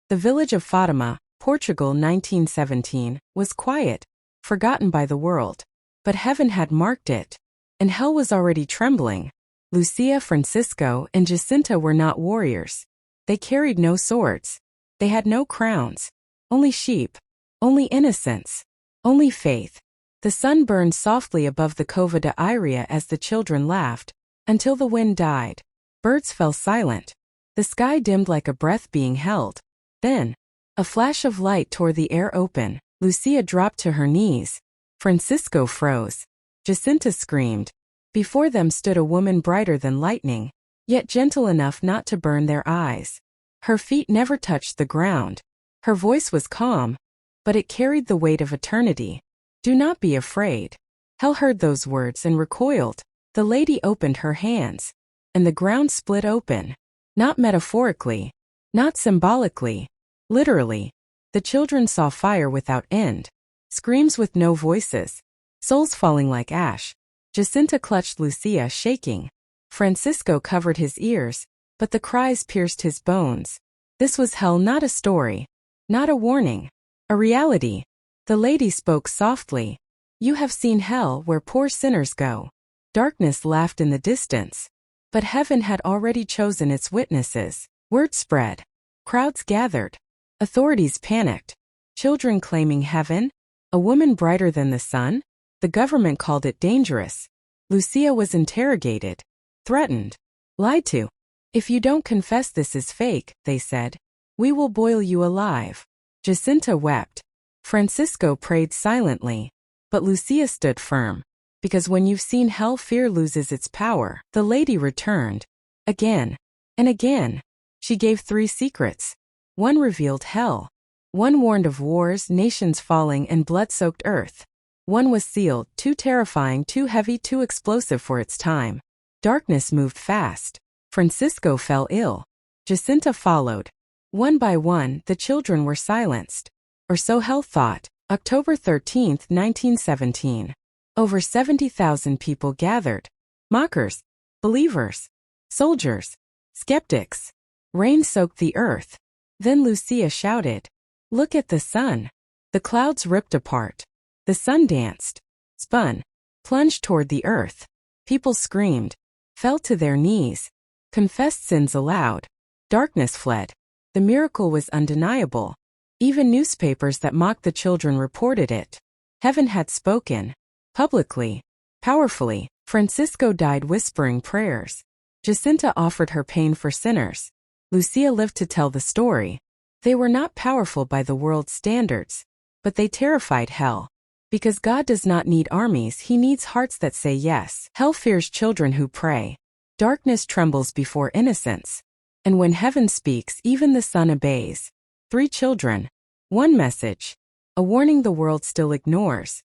The village of Fatima, Portugal 1917, was quiet, forgotten by the world. But heaven had marked it. And hell was already trembling. Lucia, Francisco, and Jacinta were not warriors. They carried no swords. They had no crowns. Only sheep. Only innocence. Only faith. The sun burned softly above the Cova de Iria as the children laughed, until the wind died. Birds fell silent. The sky dimmed like a breath being held. Then, a flash of light tore the air open. Lucia dropped to her knees. Francisco froze. Jacinta screamed. Before them stood a woman brighter than lightning, yet gentle enough not to burn their eyes. Her feet never touched the ground. Her voice was calm, but it carried the weight of eternity. Do not be afraid. Hell heard those words and recoiled. The lady opened her hands, and the ground split open. Not metaphorically, not symbolically, literally. The children saw fire without end, screams with no voices, souls falling like ash. Jacinta clutched Lucia, shaking. Francisco covered his ears, but the cries pierced his bones. This was hell, not a story, not a warning, a reality. The lady spoke softly. You have seen hell, where poor sinners go. Darkness laughed in the distance. But heaven had already chosen its witnesses. Word spread. Crowds gathered. Authorities panicked. Children claiming heaven? A woman brighter than the sun? The government called it dangerous. Lucia was interrogated, threatened, lied to. If you don't confess this is fake, they said, we will boil you alive. Jacinta wept. Francisco prayed silently. But Lucia stood firm. Because when you've seen hell, fear loses its power. The lady returned. Again. And again. She gave 3 secrets. One revealed hell. One warned of wars, nations falling, and blood-soaked earth. One was sealed, too terrifying, too heavy, too explosive for its time. Darkness moved fast. Francisco fell ill. Jacinta followed. One by one, the children were silenced. Or so hell thought. October 13, 1917. Over 70,000 people gathered. Mockers, believers, soldiers, skeptics. Rain soaked the earth. Then Lucia shouted, look at the sun. The clouds ripped apart. The sun danced, spun, plunged toward the earth. People screamed, fell to their knees, confessed sins aloud. Darkness fled. The miracle was undeniable. Even newspapers that mocked the children reported it. Heaven had spoken. Publicly, powerfully. Francisco died whispering prayers. Jacinta offered her pain for sinners. Lucia lived to tell the story. They were not powerful by the world's standards, but they terrified hell. Because God does not need armies, he needs hearts that say yes. Hell fears children who pray. Darkness trembles before innocence. And when heaven speaks, even the sun obeys. 3 children. One message. A warning the world still ignores.